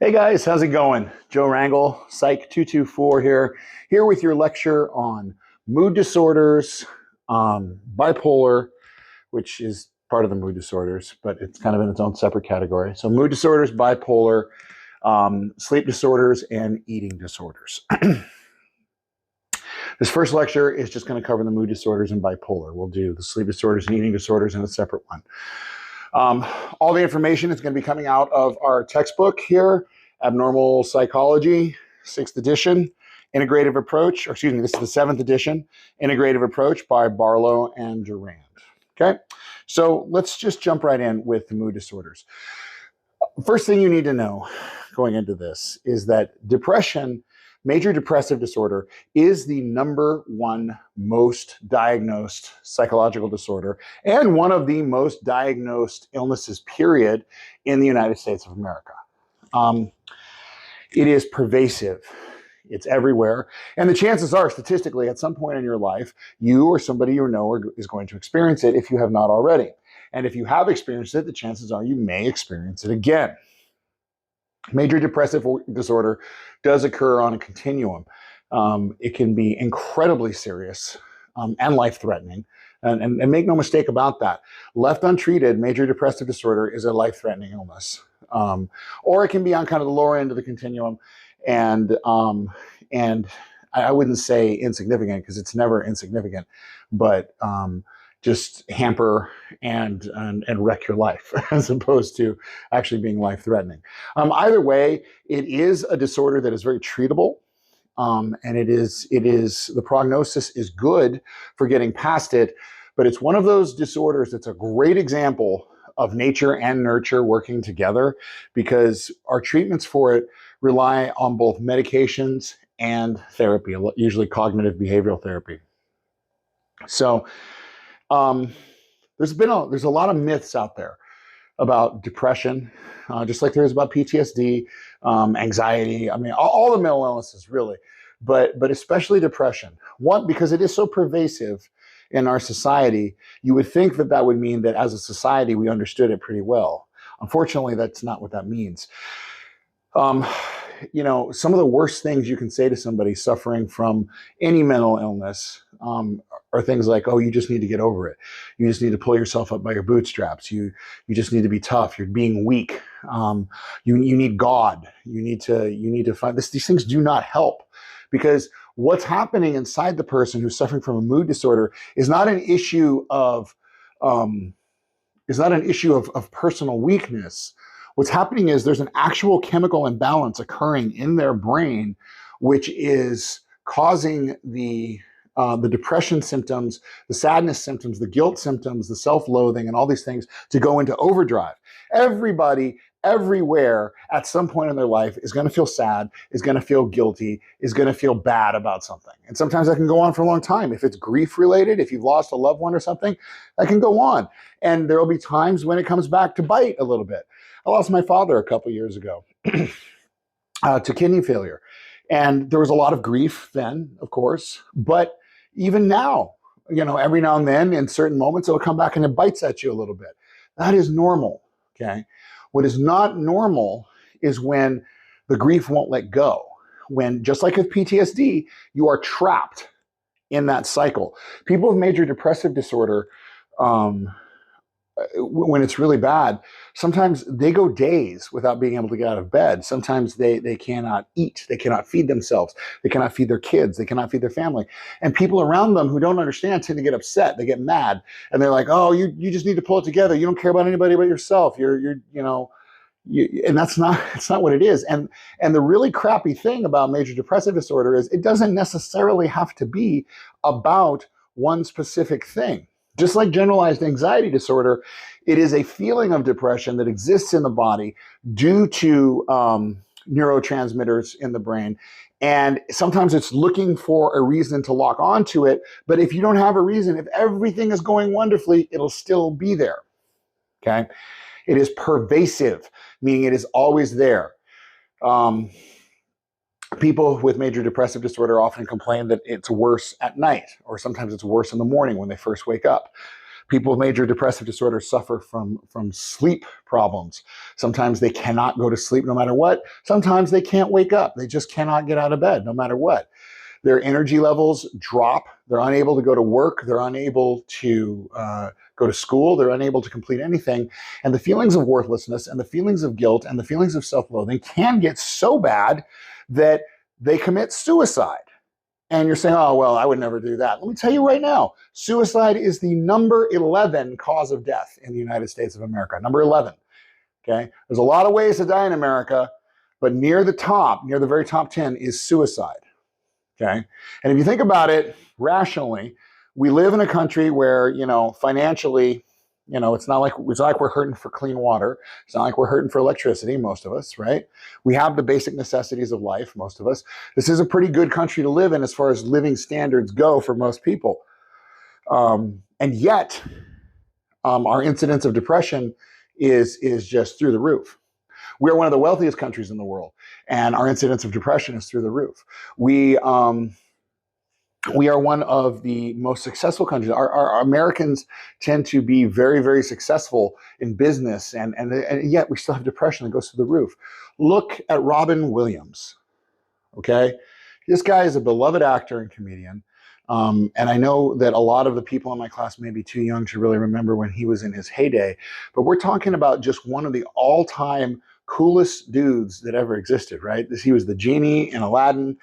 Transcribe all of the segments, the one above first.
Hey guys, how's it going? Joe Rangel, PSY224 here with your lecture on mood disorders, bipolar, which is part of the mood disorders, but it's kind of in its own separate category. So mood disorders, bipolar, sleep disorders, and eating disorders. This first lecture is just going to cover the mood disorders and bipolar. We'll do the sleep disorders and eating disorders in a separate one. All the information is going to be coming out of our textbook here, Abnormal Psychology, 6th edition, Integrative Approach, or excuse me, this is the 7th edition, Integrative Approach by Barlow and Durand. Okay, so let's just jump right in with the mood disorders. First thing you need to know going into this is that depression, major depressive disorder, is the #1 most diagnosed psychological disorder and one of the most diagnosed illnesses, period, in the United States of America. It is pervasive. It's everywhere. And the chances are, statistically, at some point in your life, you or somebody you know is going to experience it if you have not already. And if you have experienced it, the chances are you may experience it again. Major depressive disorder does occur on a continuum. It can be incredibly serious and life-threatening. And make no mistake about that. Left untreated, major depressive disorder is a life-threatening illness. Or it can be on kind of the lower end of the continuum. And I wouldn't say insignificant because it's never insignificant, but just hamper and wreck your life as opposed to actually being life-threatening. Either way, it is a disorder that is very treatable. And the prognosis is good for getting past it, but it's one of those disorders that's a great example of nature and nurture working together, because our treatments for it rely on both medications and therapy, usually cognitive behavioral therapy. So there's a lot of myths out there about depression, just like there is about PTSD, anxiety. I mean, all the mental illnesses, really, but especially depression. One, because it is so pervasive in our society, you would think that would mean that as a society we understood it pretty well. Unfortunately, that's not what that means. Some of the worst things you can say to somebody suffering from any mental illness are things like, "Oh, you just need to get over it. You just need to pull yourself up by your bootstraps. You just need to be tough. You're being weak. You need God. You need to find this." These things do not help, because what's happening inside the person who's suffering from a mood disorder is not an issue of personal weakness. What's happening is there's an actual chemical imbalance occurring in their brain, which is causing the depression symptoms, the sadness symptoms, the guilt symptoms, the self-loathing, and all these things to go into overdrive. Everybody, everywhere, at some point in their life is going to feel sad, is going to feel guilty, is going to feel bad about something. And sometimes that can go on for a long time. If it's grief related, if you've lost a loved one or something, that can go on. And there will be times when it comes back to bite a little bit. I lost my father a couple years ago to kidney failure. And there was a lot of grief then, of course. But even now, every now and then in certain moments, it'll come back and it bites at you a little bit. That is normal, okay? What is not normal is when the grief won't let go. When, just like with PTSD, you are trapped in that cycle. People with major depressive disorder, when it's really bad, sometimes they go days without being able to get out of bed. Sometimes they cannot eat. They cannot feed themselves. They cannot feed their kids. They cannot feed their family. And people around them who don't understand tend to get upset. They get mad. And they're like, "Oh, you just need to pull it together. You don't care about anybody but yourself. And that's not what it is." And the really crappy thing about major depressive disorder is it doesn't necessarily have to be about one specific thing. Just like generalized anxiety disorder, it is a feeling of depression that exists in the body due to neurotransmitters in the brain. And sometimes it's looking for a reason to lock onto it. But if you don't have a reason, if everything is going wonderfully, it'll still be there. Okay? It is pervasive, meaning it is always there. People with major depressive disorder often complain that it's worse at night, or sometimes it's worse in the morning when they first wake up. People with major depressive disorder suffer from sleep problems. Sometimes they cannot go to sleep no matter what. Sometimes they can't wake up. They just cannot get out of bed no matter what. Their energy levels drop. They're unable to go to work. They're unable to go to school. They're unable to complete anything. And the feelings of worthlessness and the feelings of guilt and the feelings of self-loathing can get so bad that they commit suicide. And you're saying, oh, well, I would never do that. Let me tell you right now, suicide is the number 11 cause of death in the United States of America. Number 11. Okay. There's a lot of ways to die in America, but near the top, near the very top 10 is suicide. Okay. And if you think about it rationally, we live in a country where, financially, it's not like we're hurting for clean water. It's not like we're hurting for electricity, most of us, right? We have the basic necessities of life, most of us. This is a pretty good country to live in as far as living standards go for most people. And yet, our incidence of depression is just through the roof. We are one of the wealthiest countries in the world, and our incidence of depression is through the roof. We are one of the most successful countries. Our Americans tend to be very, very successful in business, and yet we still have depression that goes through the roof. Look at Robin Williams, okay? This guy is a beloved actor and comedian, and I know that a lot of the people in my class may be too young to really remember when he was in his heyday, but we're talking about just one of the all-time coolest dudes that ever existed, right? He was the genie in Aladdin.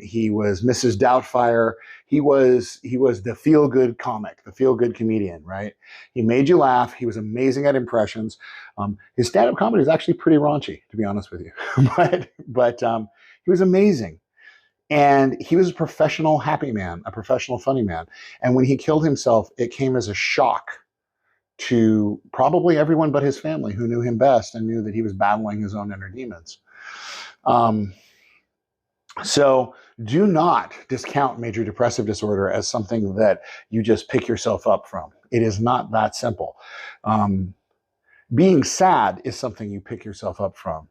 He was Mrs. Doubtfire. He was the feel-good comic, the feel-good comedian, right? He made you laugh. He was amazing at impressions. His stand-up comedy is actually pretty raunchy, to be honest with you, but he was amazing. And he was a professional happy man, a professional funny man. And when he killed himself, it came as a shock to probably everyone but his family, who knew him best and knew that he was battling his own inner demons. So do not discount major depressive disorder as something that you just pick yourself up from. It is not that simple. Being sad is something you pick yourself up from.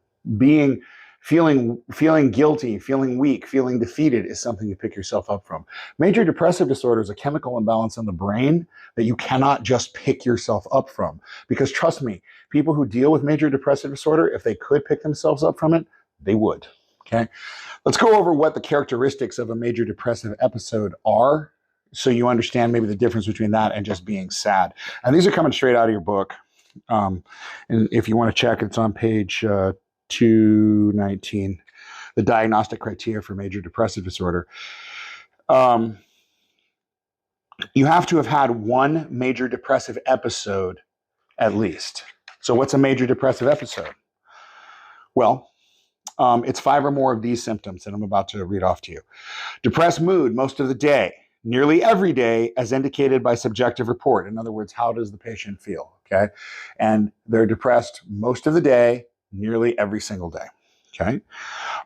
Feeling guilty, feeling weak, feeling defeated is something you pick yourself up from. Major depressive disorder is a chemical imbalance in the brain that you cannot just pick yourself up from. Because trust me, people who deal with major depressive disorder, if they could pick themselves up from it, they would. Okay? Let's go over what the characteristics of a major depressive episode are, so you understand maybe the difference between that and just being sad. And these are coming straight out of your book. And if you want to check, it's on page 219, the diagnostic criteria for major depressive disorder. You have to have had one major depressive episode at least. So what's a major depressive episode? Well, it's 5 or more of these symptoms that I'm about to read off to you. Depressed mood most of the day, nearly every day, as indicated by subjective report. In other words, how does the patient feel? Okay. And they're depressed most of the day, nearly every single day. Okay.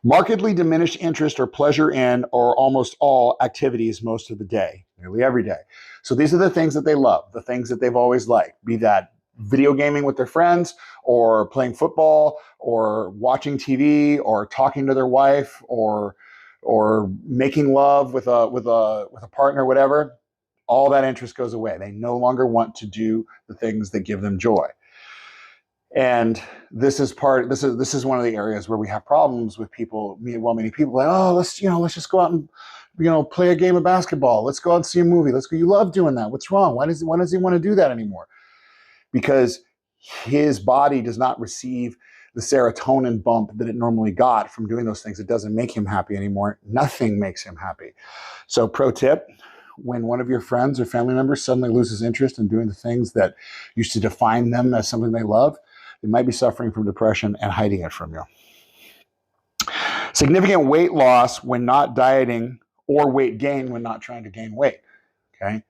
Markedly diminished interest or pleasure in or almost all activities most of the day, nearly every day. So these are the things that they love, the things that they've always liked, be that video gaming with their friends, or playing football, or watching TV, or talking to their wife, or making love with a partner, whatever. All that interest goes away. They no longer want to do the things that give them joy. And this is one of the areas where we have problems with people. Many people are like, oh, let's just go out and play a game of basketball. Let's go out and see a movie. You love doing that. What's wrong? Why does he want to do that anymore? Because his body does not receive the serotonin bump that it normally got from doing those things. It doesn't make him happy anymore. Nothing makes him happy. So pro tip, when one of your friends or family members suddenly loses interest in doing the things that used to define them as something they love, they might be suffering from depression and hiding it from you. Significant weight loss when not dieting, or weight gain when not trying to gain weight. Okay.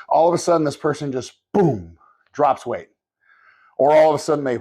All of a sudden, this person just, boom, drops weight. Or all of a sudden they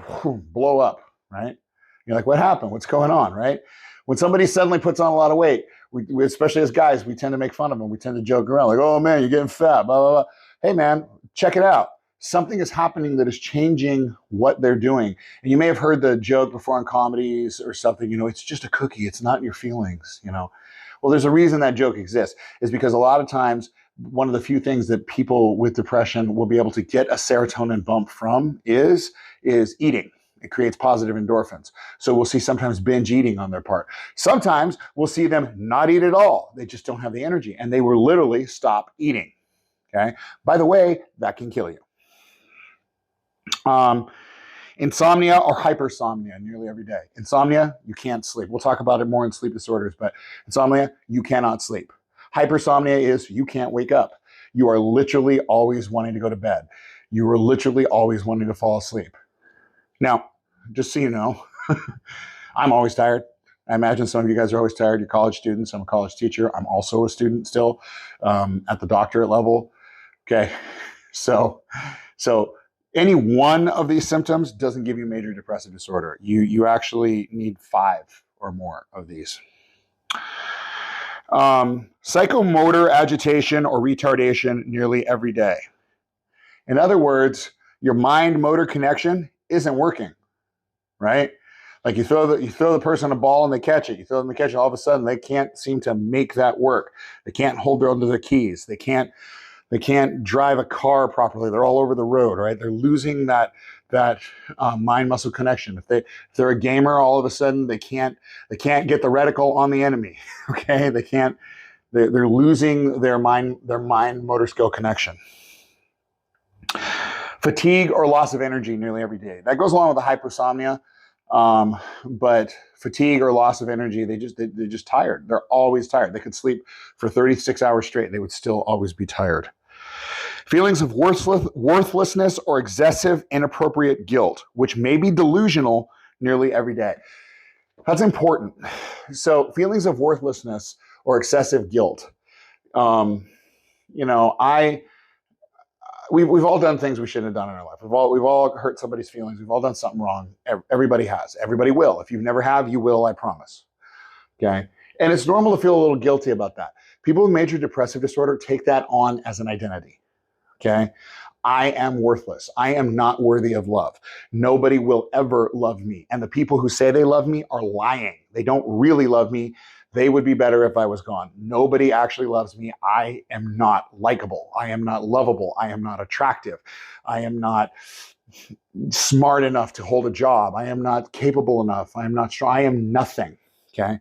blow up, right? You're like, what happened? What's going on, right? When somebody suddenly puts on a lot of weight, we especially as guys, we tend to make fun of them. We tend to joke around like, oh man, you're getting fat, blah, blah, blah. Hey man, check it out. Something is happening that is changing what they're doing. And you may have heard the joke before in comedies or something, it's just a cookie. It's not in your feelings, Well, there's a reason that joke exists, is because a lot of times one of the few things that people with depression will be able to get a serotonin bump from is eating. It creates positive endorphins. So we'll see sometimes binge eating on their part. Sometimes we'll see them not eat at all. They just don't have the energy, and they will literally stop eating. Okay. By the way, that can kill you. Insomnia or hypersomnia nearly every day. Insomnia, you can't sleep. We'll talk about it more in sleep disorders, but insomnia, you cannot sleep. Hypersomnia is you can't wake up. You are literally always wanting to go to bed. You are literally always wanting to fall asleep. Now, just so you know, I'm always tired. I imagine some of you guys are always tired. You're college students. I'm a college teacher. I'm also a student still at the doctorate level. Okay, so any one of these symptoms doesn't give you major depressive disorder. You actually need 5 or more of these. Psychomotor agitation or retardation nearly every day. In other words, your mind-motor connection isn't working, right? Like you throw the person a ball and they catch it. You throw them to catch it, all of a sudden they can't seem to make that work. They can't hold onto their keys. They can't drive a car properly. They're all over the road, right? They're losing that mind-muscle connection. If they're a gamer, all of a sudden they can't get the reticle on the enemy. Okay, they're losing their mind-motor skill connection. Fatigue or loss of energy nearly every day. That goes along with the hypersomnia, but fatigue or loss of energy, they're just tired. They're always tired. They could sleep for 36 hours straight. They would still always be tired. Feelings of worthlessness or excessive inappropriate guilt, which may be delusional nearly every day. That's important. So feelings of worthlessness or excessive guilt. We've all done things we shouldn't have done in our life. We've all hurt somebody's feelings. We've all done something wrong. Everybody has. Everybody will. If you've never have, you will, I promise. Okay? And it's normal to feel a little guilty about that. People with major depressive disorder take that on as an identity. Okay? I am worthless. I am not worthy of love. Nobody will ever love me. And the people who say they love me are lying. They don't really love me. They would be better if I was gone. Nobody actually loves me. I am not likable. I am not lovable. I am not attractive. I am not smart enough to hold a job. I am not capable enough. I am not strong. I am nothing. Okay?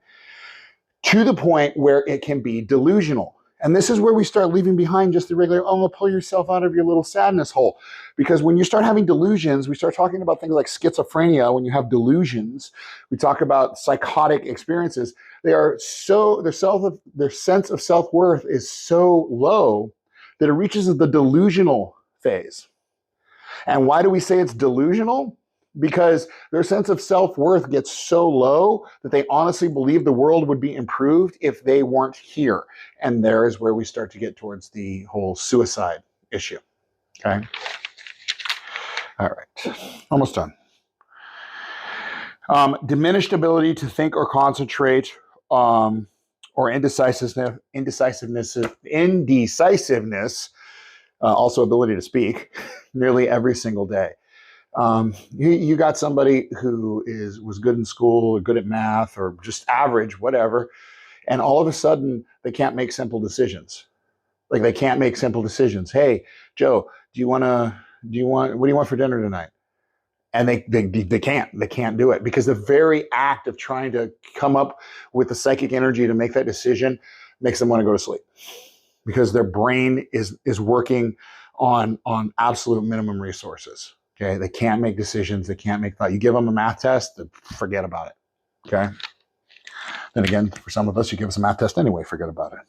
To the point where it can be delusional. And this is where we start leaving behind just the regular, pull yourself out of your little sadness hole. Because when you start having delusions, we start talking about things like schizophrenia. When you have delusions, we talk about psychotic experiences. Their sense of self-worth is so low that it reaches the delusional phase. And why do we say it's delusional? Because their sense of self-worth gets so low that they honestly believe the world would be improved if they weren't here. And there is where we start to get towards the whole suicide issue. Okay? All right. Almost done. Diminished ability to think or concentrate, or indecisiveness, also ability to speak, nearly every single day. You got somebody who was good in school or good at math or just average, whatever, and all of a sudden they can't make simple decisions. Like they can't make simple decisions. Hey, Joe, what do you want for dinner tonight? And they can't do it because the very act of trying to come up with the psychic energy to make that decision makes them want to go to sleep because their brain is working on absolute minimum resources. Okay, they can't make decisions. They can't make thought. You give them a math test, forget about it. Okay. Then again, for some of us, you give us a math test anyway, forget about it.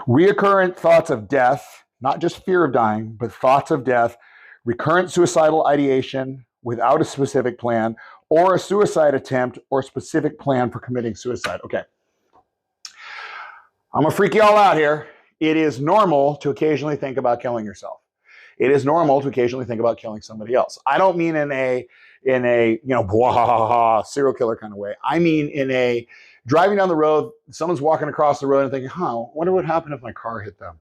Reoccurrent thoughts of death, not just fear of dying, but thoughts of death, recurrent suicidal ideation without a specific plan, or a suicide attempt or a specific plan for committing suicide. Okay. I'm gonna freak you all out here. It is normal to occasionally think about killing yourself. It is normal to occasionally think about killing somebody else. I don't mean in a serial killer kind of way. I mean in a driving down the road, someone's walking across the road and thinking, wonder what would happen if my car hit them.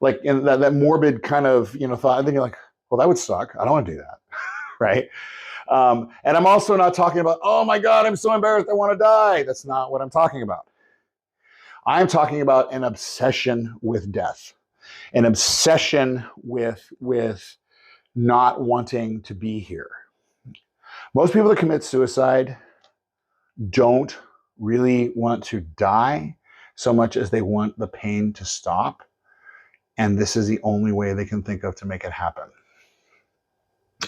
Like in that morbid kind of, thought. I think like, well, that would suck. I don't want to do that. Right. And I'm also not talking about, oh my God, I'm so embarrassed. I want to die. That's not what I'm talking about. I'm talking about an obsession with death, an obsession with not wanting to be here. Most people that commit suicide don't really want to die so much as they want the pain to stop. And this is the only way they can think of to make it happen.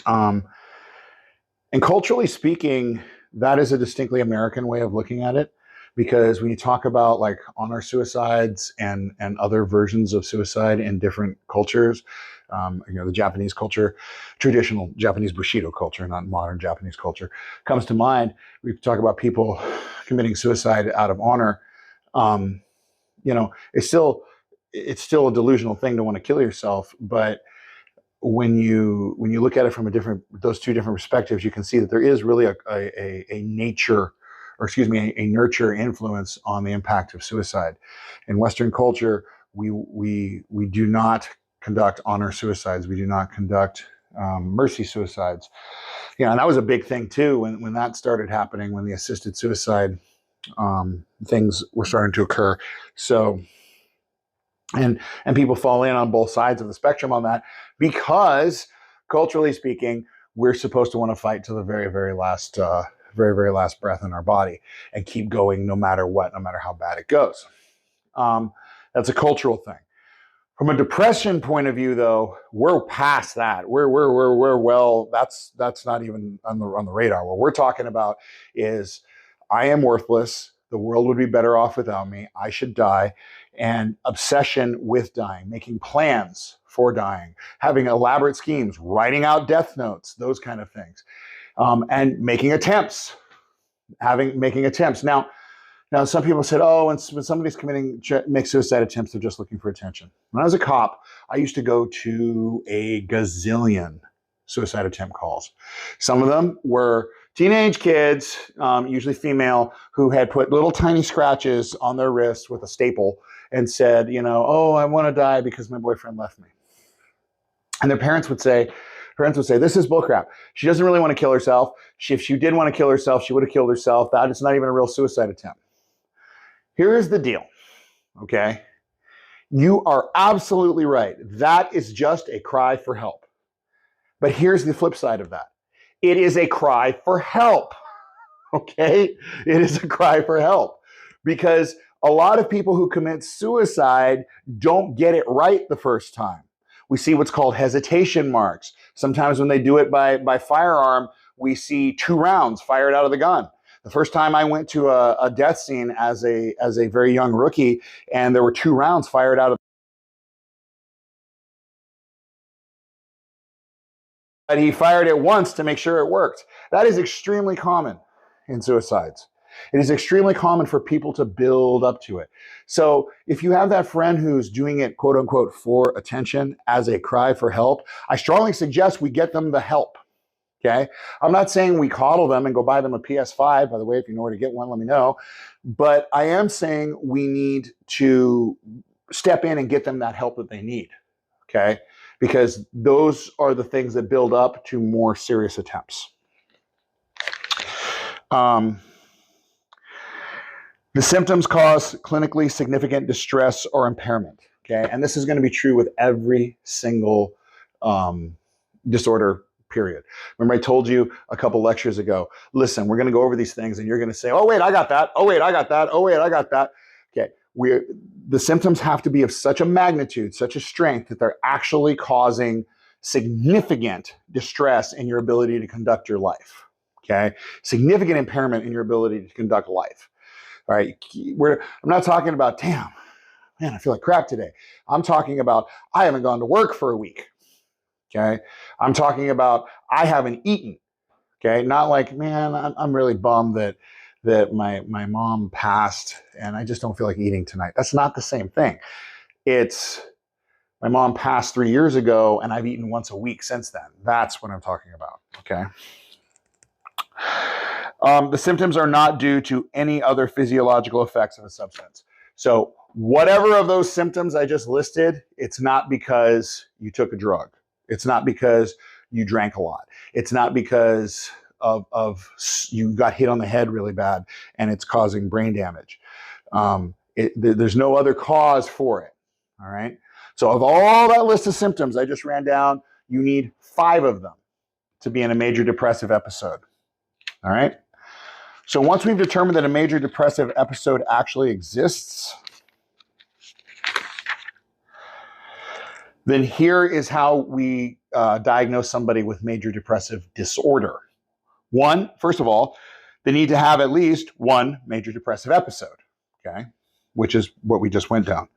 And culturally speaking, that is a distinctly American way of looking at it. Because when you talk about like honor suicides and other versions of suicide in different cultures, the Japanese culture, traditional Japanese Bushido culture, not modern Japanese culture, comes to mind. We talk about people committing suicide out of honor. It's still a delusional thing to want to kill yourself, but when you look at it from those two different perspectives, you can see that there is really a nurture influence on the impact of suicide. In Western culture, we do not conduct honor suicides. We do not conduct mercy suicides. And that was a big thing too when that started happening, when the assisted suicide things were starting to occur. So. And people fall in on both sides of the spectrum on that, because culturally speaking, we're supposed to want to fight to the very, very last breath in our body and keep going no matter what, no matter how bad it goes. That's a cultural thing. From a depression point of view, though, we're past that. That's not even on the radar. What we're talking about is, I am worthless. The world would be better off without me. I should die. And obsession with dying, making plans for dying, having elaborate schemes, writing out death notes, those kind of things, and making attempts. Now, some people said, oh, when somebody's makes suicide attempts, they're just looking for attention. When I was a cop, I used to go to a gazillion suicide attempt calls. Some of them were teenage kids, usually female, who had put little tiny scratches on their wrists with a staple and said, oh, I want to die because my boyfriend left me. And their parents would say, this is bullcrap. She doesn't really want to kill herself. If she did want to kill herself, she would have killed herself. That is not even a real suicide attempt. Here's the deal, okay? You are absolutely right. That is just a cry for help. But here's the flip side of that. It is a cry for help, okay? It is a cry for help, because a lot of people who commit suicide don't get it right the first time. We see what's called hesitation marks. Sometimes when they do it by firearm, we see 2 rounds fired out of the gun. The first time I went to a death scene as a very young rookie, and there were 2 rounds fired out of. But he fired it once to make sure it worked. That is extremely common in suicides. It is extremely common for people to build up to it. So if you have that friend who's doing it, quote unquote, for attention as a cry for help, I strongly suggest we get them the help. Okay. I'm not saying we coddle them and go buy them a PS5. By the way, if you know where to get one, let me know. But I am saying we need to step in and get them that help that they need. Okay. Because those are the things that build up to more serious attempts. The symptoms cause clinically significant distress or impairment. Okay. And this is going to be true with every single disorder. Period. Remember, I told you a couple lectures ago, listen, we're going to go over these things and you're going to say, oh, wait, I got that. Oh, wait, I got that. Oh, wait, I got that. Okay. The symptoms have to be of such a magnitude, such a strength that they're actually causing significant distress in your ability to conduct your life. Okay. Significant impairment in your ability to conduct life. All right. I'm not talking about, damn, man, I feel like crap today. I'm talking about, I haven't gone to work for a week. Okay. I'm talking about, I haven't eaten. Okay. Not like, man, I'm really bummed that my mom passed and I just don't feel like eating tonight. That's not the same thing. It's, my mom passed 3 years ago and I've eaten once a week since then. That's what I'm talking about. Okay. The symptoms are not due to any other physiological effects of a substance. So whatever of those symptoms I just listed, it's not because you took a drug. It's not because you drank a lot. It's not because of you got hit on the head really bad and it's causing brain damage. There's no other cause for it. All right. So of all that list of symptoms I just ran down, you need 5 of them to be in a major depressive episode. All right. So once we've determined that a major depressive episode actually exists, then here is how we diagnose somebody with major depressive disorder. First of all, they need to have at least 1 major depressive episode, okay, which is what we just went down.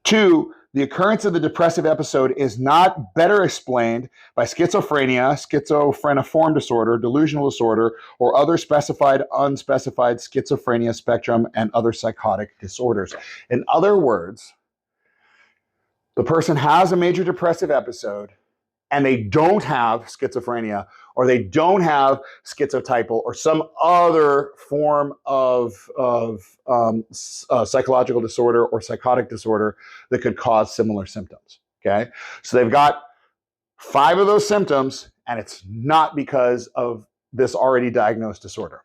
2, the occurrence of the depressive episode is not better explained by schizophrenia, schizophreniform disorder, delusional disorder, or other specified, unspecified schizophrenia spectrum and other psychotic disorders. In other words, the person has a major depressive episode and they don't have schizophrenia, or they don't have schizotypal or some other form of psychological disorder or psychotic disorder that could cause similar symptoms, okay? So they've got 5 of those symptoms, and it's not because of this already diagnosed disorder.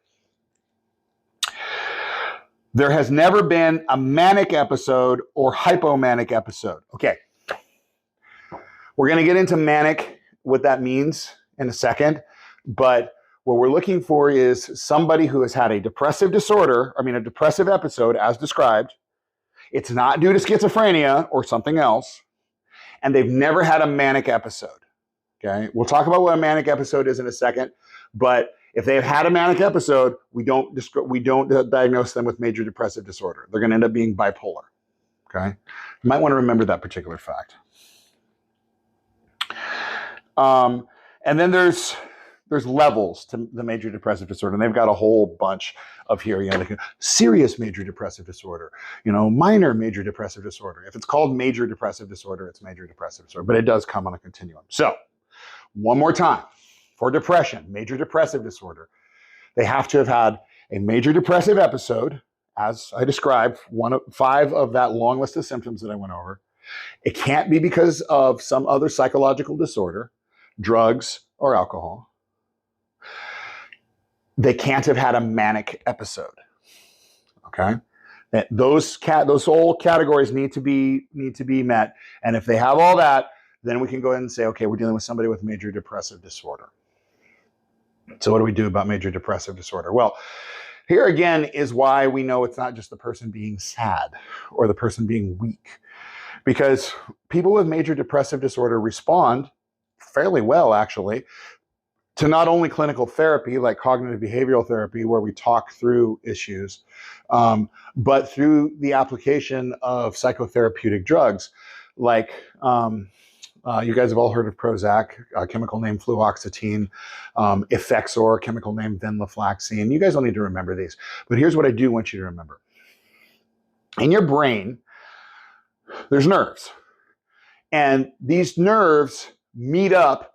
There has never been a manic episode or hypomanic episode. Okay. We're going to get into manic, what that means in a second, but what we're looking for is somebody who has had a depressive episode as described. It's not due to schizophrenia or something else, and they've never had a manic episode. Okay? We'll talk about what a manic episode is in a second, but if they've had a manic episode, we don't diagnose them with major depressive disorder. They're going to end up being bipolar. Okay? You might want to remember that particular fact. And then there's levels to the major depressive disorder, and they've got a whole bunch of here. Serious major depressive disorder, minor major depressive disorder. If it's called major depressive disorder, it's major depressive disorder, but it does come on a continuum. So, one more time, for depression, major depressive disorder, they have to have had a major depressive episode, as I described, 5 of that long list of symptoms that I went over. It can't be because of some other psychological disorder, drugs, or alcohol. They can't have had a manic episode. Okay? Those whole categories need to be met. And if they have all that, then we can go ahead and say, okay, we're dealing with somebody with major depressive disorder. So what do we do about major depressive disorder? Well, here again is why we know it's not just the person being sad or the person being weak. Because people with major depressive disorder respond fairly well, actually, to not only clinical therapy, like cognitive behavioral therapy, where we talk through issues, but through the application of psychotherapeutic drugs, like you guys have all heard of Prozac, chemical name fluoxetine, Effexor, chemical name venlafaxine. You guys don't need to remember these, but here's what I do want you to remember. In your brain, there's nerves, and these nerves meet up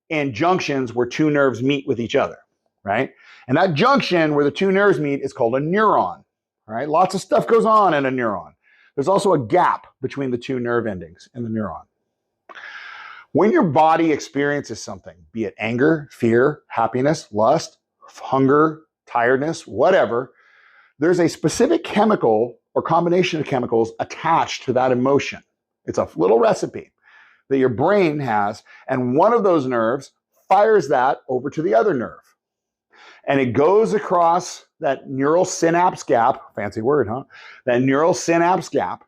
in junctions where 2 nerves meet with each other, right? And that junction where the 2 nerves meet is called a neuron, right? Lots of stuff goes on in a neuron. There's also a gap between the 2 nerve endings in the neuron. When your body experiences something, be it anger, fear, happiness, lust, hunger, tiredness, whatever, there's a specific chemical or combination of chemicals attached to that emotion. It's a little recipe that your brain has, and one of those nerves fires that over to the other nerve. And it goes across that neural synapse gap, fancy word, huh? That neural synapse gap,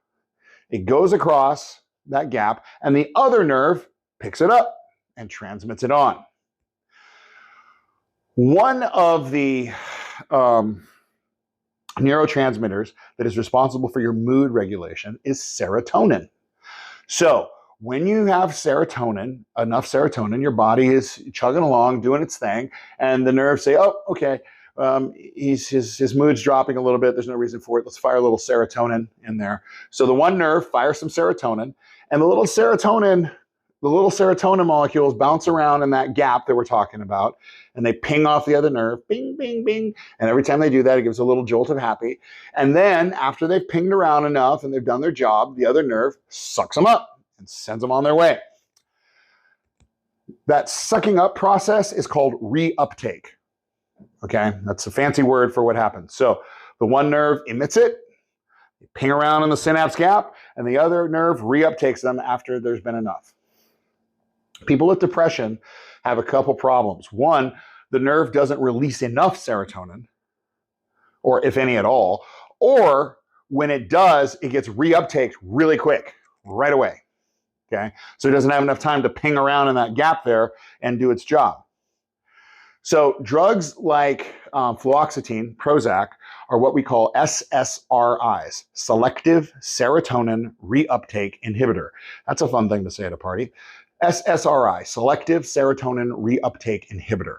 it goes across that gap, and the other nerve picks it up and transmits it on. One of the neurotransmitters that is responsible for your mood regulation is serotonin. So when you have serotonin, enough serotonin, your body is chugging along, doing its thing, and the nerves say, oh, okay, his mood's dropping a little bit. There's no reason for it. Let's fire a little serotonin in there. So the one nerve fires some serotonin, and the little serotonin molecules bounce around in that gap that we're talking about, and they ping off the other nerve, bing, bing, bing. And every time they do that, it gives a little jolt of happy. And then after they've pinged around enough and they've done their job, the other nerve sucks them up and sends them on their way. That sucking up process is called reuptake. Okay, that's a fancy word for what happens. So the one nerve emits it, ping around in the synapse gap, and the other nerve reuptakes them after there's been enough. People with depression have a couple problems. One, the nerve doesn't release enough serotonin, or if any at all, or when it does, it gets reuptaked really quick, right away. Okay, so it doesn't have enough time to ping around in that gap there and do its job. So drugs like fluoxetine, Prozac, are what we call SSRIs, selective serotonin reuptake inhibitor. That's a fun thing to say at a party. SSRI, selective serotonin reuptake inhibitor.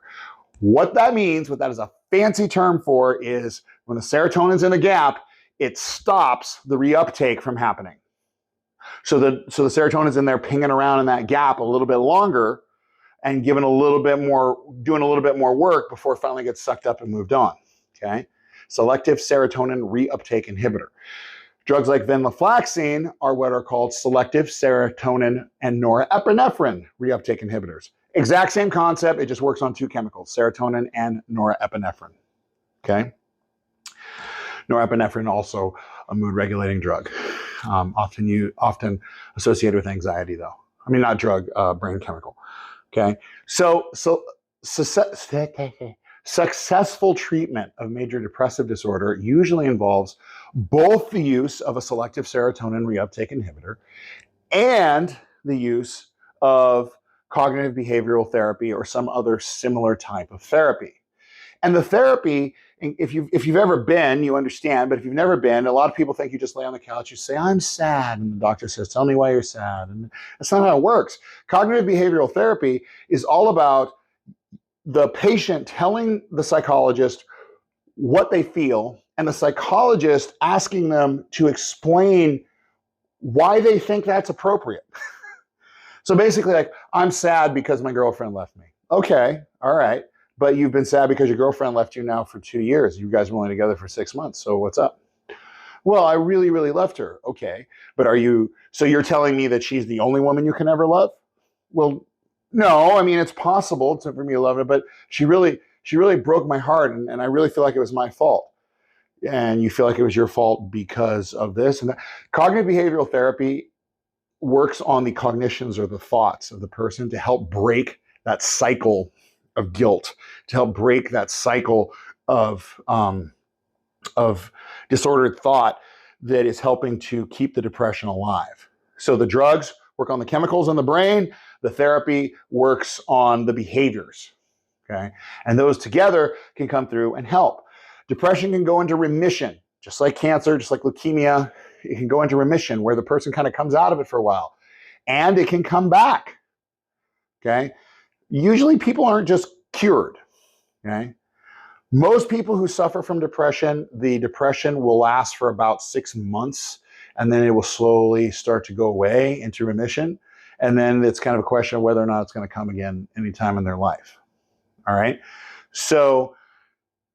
What that means, what that is a fancy term for, is when the serotonin's in the gap, it stops the reuptake from happening. So the serotonin's in there pinging around in that gap a little bit longer and doing a little bit more work before it finally gets sucked up and moved on. Okay, selective serotonin reuptake inhibitor. Drugs like venlafaxine are what are called selective serotonin and norepinephrine reuptake inhibitors. Exact same concept, it just works on two chemicals, serotonin and norepinephrine. Okay, norepinephrine also a mood regulating drug, often associated with anxiety though. I mean, not drug, brain chemical. Okay, so successful treatment of major depressive disorder usually involves both the use of a selective serotonin reuptake inhibitor and the use of cognitive behavioral therapy or some other similar type of therapy. And the therapy, if you've ever been, you understand, but if you've never been, a lot of people think you just lay on the couch, you say, I'm sad, and the doctor says, tell me why you're sad. And that's not how it works. Cognitive behavioral therapy is all about the patient telling the psychologist what they feel, and the psychologist asking them to explain why they think that's appropriate. So basically, like, I'm sad because my girlfriend left me. Okay, all right. But you've been sad because your girlfriend left you now for 2 years. You guys were only together for 6 months. So what's up? Well, I really, really loved her. Okay. But so you're telling me that she's the only woman you can ever love? Well, no, I mean, it's possible for me to love her, but she really broke my heart, and I really feel like it was my fault. And you feel like it was your fault because of this and that. Cognitive behavioral therapy works on the cognitions or the thoughts of the person to help break that cycle of guilt, to help break that cycle of disordered thought that is helping to keep the depression alive. So the drugs work on the chemicals in the brain. The therapy works on the behaviors. Okay, and those together can come through and help. Depression can go into remission, just like cancer, just like leukemia. It can go into remission where the person kind of comes out of it for a while, and it can come back. Okay. Usually people aren't just cured, okay? Most people who suffer from depression, the depression will last for about 6 months, and then it will slowly start to go away into remission. And then it's kind of a question of whether or not it's going to come again anytime in their life, all right? So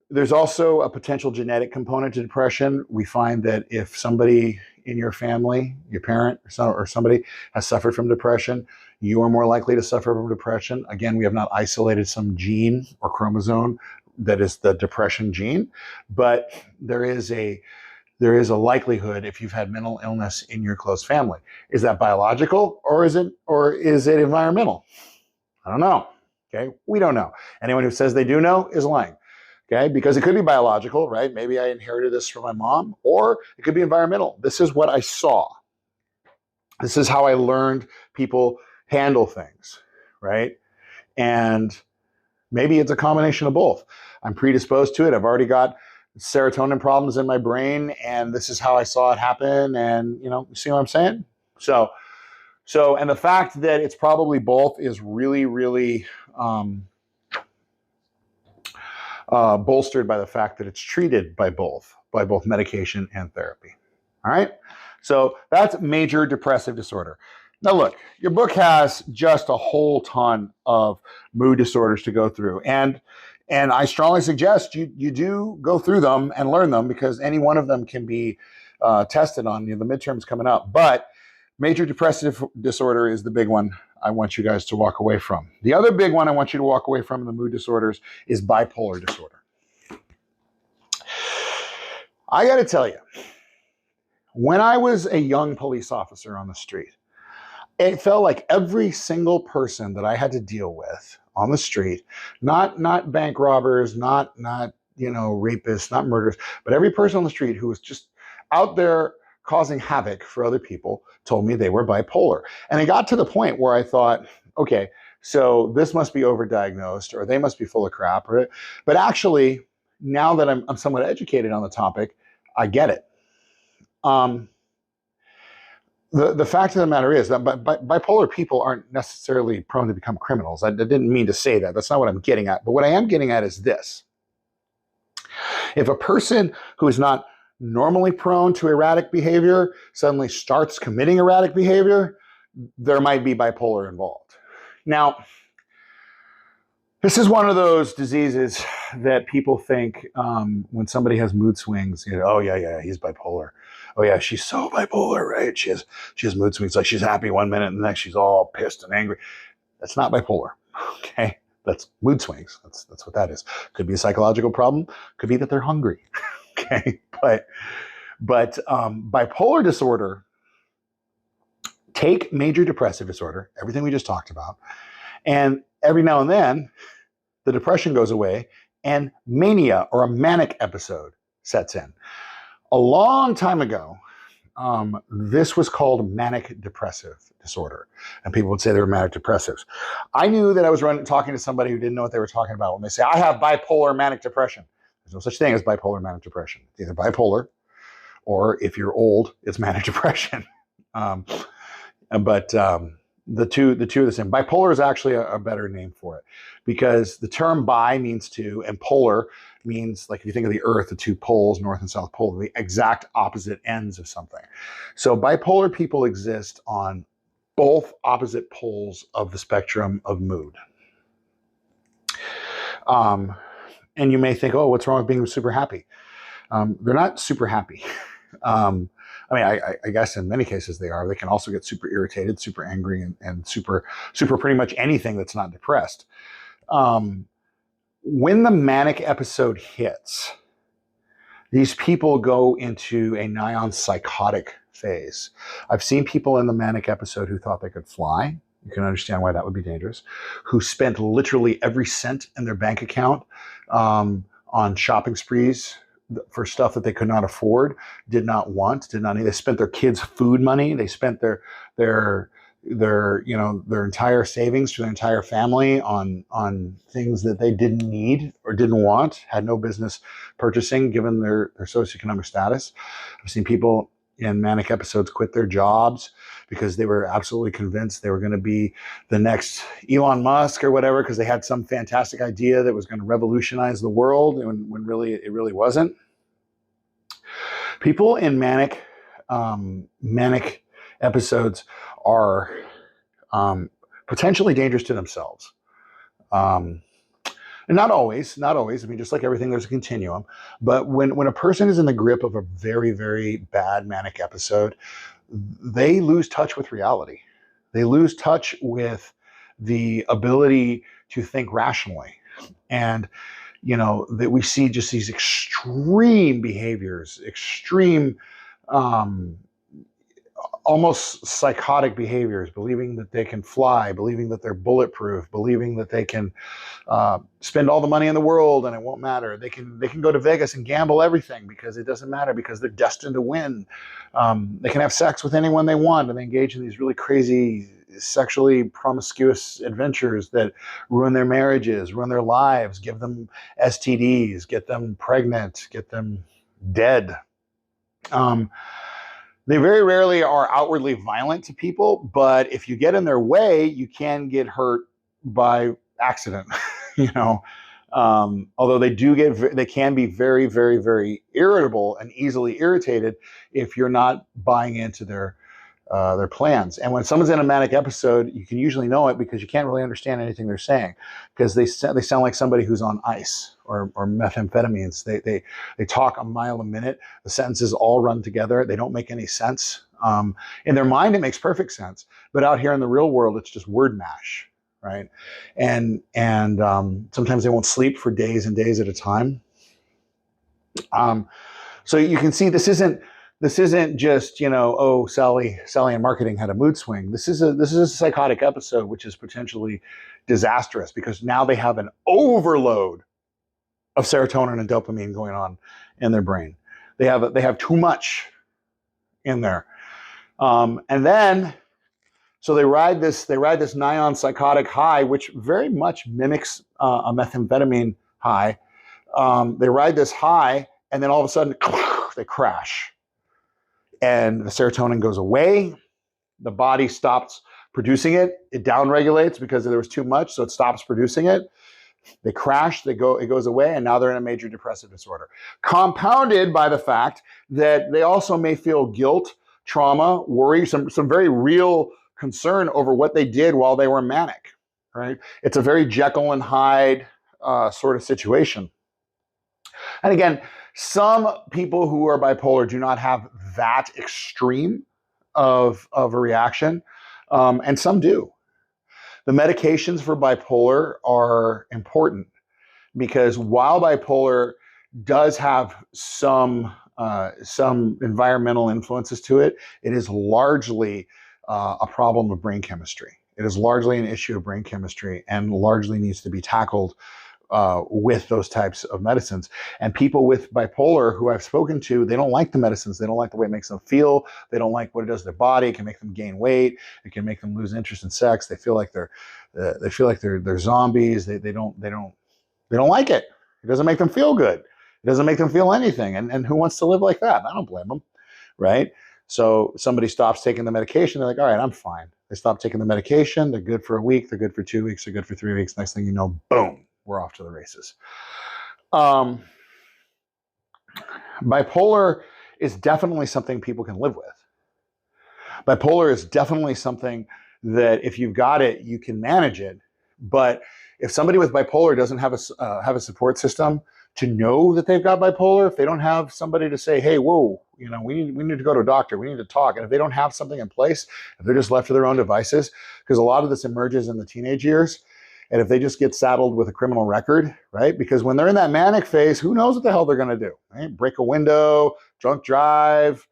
there's also a potential genetic component to depression. We find that if somebody in your family, your parent or somebody has suffered from depression, you are more likely to suffer from depression. Again, we have not isolated some gene or chromosome that is the depression gene, but there is a likelihood if you've had mental illness in your close family. Is that biological or is it environmental? I don't know. Okay, we don't know. Anyone who says they do know is lying. Okay, because it could be biological, right? Maybe I inherited this from my mom, or it could be environmental. This is what I saw. This is how I learned people handle things, right? And maybe it's a combination of both. I'm predisposed to it. I've already got serotonin problems in my brain, and this is how I saw it happen. And, you see what I'm saying? So, and the fact that it's probably both is really, really bolstered by the fact that it's treated by both medication and therapy. All right? So that's major depressive disorder. Now look, your book has just a whole ton of mood disorders to go through. And I strongly suggest you do go through them and learn them, because any one of them can be tested on. The midterm's coming up. But major depressive disorder is the big one I want you guys to walk away from. The other big one I want you to walk away from in the mood disorders is bipolar disorder. I got to tell you, When I was a young police officer on the street, it felt like every single person that I had to deal with on the street, not bank robbers, not rapists, not murderers, but every person on the street who was just out there causing havoc for other people told me they were bipolar. And it got to the point where I thought, okay, so this must be overdiagnosed, or they must be full of crap. But actually, now that I'm somewhat educated on the topic, I get it. The fact of the matter is that bipolar people aren't necessarily prone to become criminals. I didn't mean to say that. That's not what I'm getting at. But what I am getting at is this. If a person who is not normally prone to erratic behavior suddenly starts committing erratic behavior, there might be bipolar involved. Now, this is one of those diseases that people think when somebody has mood swings, oh yeah, he's bipolar. Oh yeah, she's so bipolar, right? She has mood swings, like she's happy one minute and the next she's all pissed and angry. That's not bipolar, okay? That's mood swings. That's what that is. Could be a psychological problem. Could be that they're hungry, okay? But bipolar disorder, take major depressive disorder, everything we just talked about, and every now and then, the depression goes away and mania or a manic episode sets in. A long time ago, this was called manic depressive disorder. And people would say they were manic depressives. I knew that I was talking to somebody who didn't know what they were talking about when they say, I have bipolar manic depression. There's no such thing as bipolar manic depression. It's either bipolar, or if you're old, it's manic depression. But the two are the same. Bipolar is actually a better name for it, because the term bi means two, and polar means, like if you think of the Earth, the two poles, North and South Pole, the exact opposite ends of something. So bipolar people exist on both opposite poles of the spectrum of mood. And you may think, oh, what's wrong with being super happy? They're not super happy. I guess in many cases they are. They can also get super irritated, super angry, and super pretty much anything that's not depressed. When the manic episode hits, these people go into a nigh on psychotic phase. I've seen people in the manic episode who thought they could fly. You can understand why that would be dangerous. Who spent literally every cent in their bank account on shopping sprees for stuff that they could not afford, did not need. They spent their kids' food money. They spent their entire savings for their entire family on things that they didn't need or didn't want, had no business purchasing given their socioeconomic status. I've seen people in manic episodes quit their jobs because they were absolutely convinced they were going to be the next Elon Musk or whatever, because they had some fantastic idea that was going to revolutionize the world, when really it really wasn't. People in manic episodes are potentially dangerous to themselves. And not always. I mean, just like everything, there's a continuum. But when a person is in the grip of a very, very bad manic episode, they lose touch with reality. They lose touch with the ability to think rationally. And, that we see just these extreme behaviors, extreme, almost psychotic behaviors, believing that they can fly, believing that they're bulletproof, believing that they can spend all the money in the world and it won't matter. They can go to Vegas and gamble everything because it doesn't matter, because they're destined to win. They can have sex with anyone they want, and they engage in these really crazy, sexually promiscuous adventures that ruin their marriages, ruin their lives, give them STDs, get them pregnant, get them dead. They very rarely are outwardly violent to people, but if you get in their way, you can get hurt by accident. Although they can be very, very, very irritable and easily irritated if you're not buying into their plans. And when someone's in a manic episode, you can usually know it because you can't really understand anything they're saying, because they sound like somebody who's on ice or methamphetamines. They talk a mile a minute. The sentences all run together. They don't make any sense. In their mind, it makes perfect sense, but out here in the real world, it's just word mash, right? And sometimes they won't sleep for days and days at a time. So you can see this isn't this isn't just, oh, Sally in marketing had a mood swing. This is a psychotic episode, which is potentially disastrous because now they have an overload of serotonin and dopamine going on in their brain. They have too much in there, and then so they ride this neon psychotic high, which very much mimics a methamphetamine high. They ride this high, and then all of a sudden they crash. And the serotonin goes away. The body stops producing it. It downregulates because there was too much, so it stops producing it. They crash, it goes away, and now they're in a major depressive disorder. Compounded by the fact that they also may feel guilt, trauma, worry, some very real concern over what they did while they were manic, right? It's a very Jekyll and Hyde sort of situation. And again, some people who are bipolar do not have that extreme of a reaction, and some do. The medications for bipolar are important because while bipolar does have some environmental influences to it, it is largely a problem of brain chemistry. It is largely an issue of brain chemistry and largely needs to be tackled with those types of medicines. And people with bipolar who I've spoken to, they don't like the medicines. They don't like the way it makes them feel. They don't like what it does to their body. It can make them gain weight. It can make them lose interest in sex. They feel like they're zombies. They don't like it. It doesn't make them feel good. It doesn't make them feel anything. And who wants to live like that? I don't blame them, right? So somebody stops taking the medication. They're like, all right, I'm fine. They stop taking the medication. They're good for a week. They're good for 2 weeks. They're good for 3 weeks. Next thing you know, boom, we're off to the races. Bipolar is definitely something people can live with. Bipolar is definitely something that if you've got it, you can manage it. But if somebody with bipolar doesn't have a support system to know that they've got bipolar, if they don't have somebody to say, hey, whoa, we need to go to a doctor, we need to talk. And if they don't have something in place, if they're just left to their own devices, because a lot of this emerges in the teenage years, and if they just get saddled with a criminal record, right? Because when they're in that manic phase, who knows what the hell they're going to do, right? Break a window, drunk drive,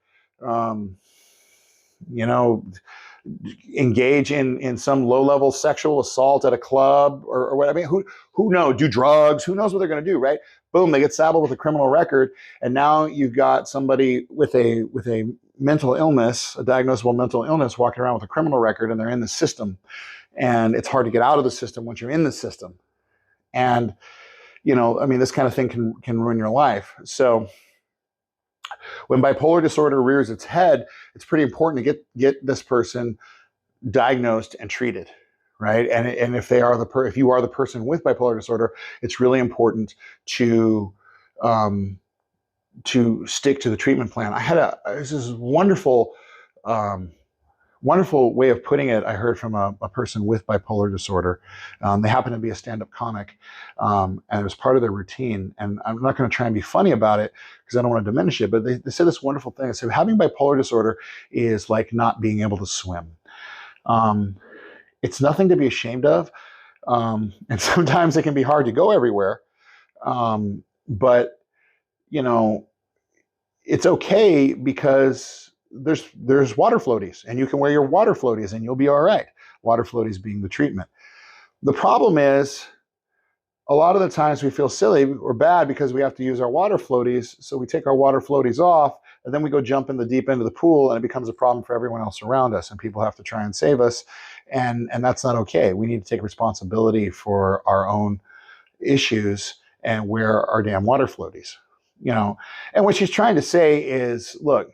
engage in some low-level sexual assault at a club or what. I mean, who knows? Do drugs? Who knows what they're going to do, right? Boom, they get saddled with a criminal record, and now you've got somebody with a mental illness, a diagnosable mental illness, walking around with a criminal record, and they're in the system. And it's hard to get out of the system once you're in the system. And, this kind of thing can ruin your life. So when bipolar disorder rears its head, it's pretty important to get this person diagnosed and treated, right? And if you are the person with bipolar disorder, it's really important to stick to the treatment plan. I had this wonderful way of putting it. I heard from a person with bipolar disorder. They happen to be a stand-up comic, and it was part of their routine. And I'm not going to try and be funny about it because I don't want to diminish it, but they said this wonderful thing. They said, having bipolar disorder is like not being able to swim. It's nothing to be ashamed of. And sometimes it can be hard to go everywhere. But, it's okay because there's water floaties, and you can wear your water floaties and you'll be all right. Water floaties being the treatment. The problem is a lot of the times we feel silly or bad because we have to use our water floaties. So we take our water floaties off and then we go jump in the deep end of the pool, and it becomes a problem for everyone else around us, and people have to try and save us. And that's not okay. We need to take responsibility for our own issues and wear our damn water floaties, And what she's trying to say is, look,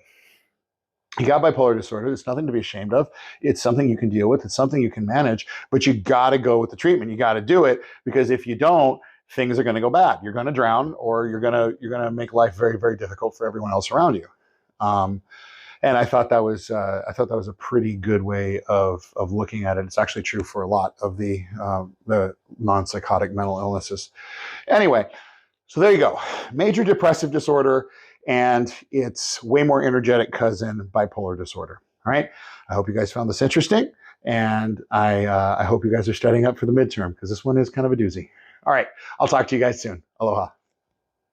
you got bipolar disorder. It's nothing to be ashamed of. It's something you can deal with. It's something you can manage, but you got to go with the treatment. You got to do it, because if you don't, things are going to go bad. You're going to drown, or you're going to make life very, very difficult for everyone else around you. And I thought that was a pretty good way of looking at it. It's actually true for a lot of the non-psychotic mental illnesses. Anyway, so there you go. Major depressive disorder, and its way more energetic cousin, bipolar disorder. All right. I hope you guys found this interesting, and I hope you guys are studying up for the midterm, because this one is kind of a doozy. All right. I'll talk to you guys soon. Aloha.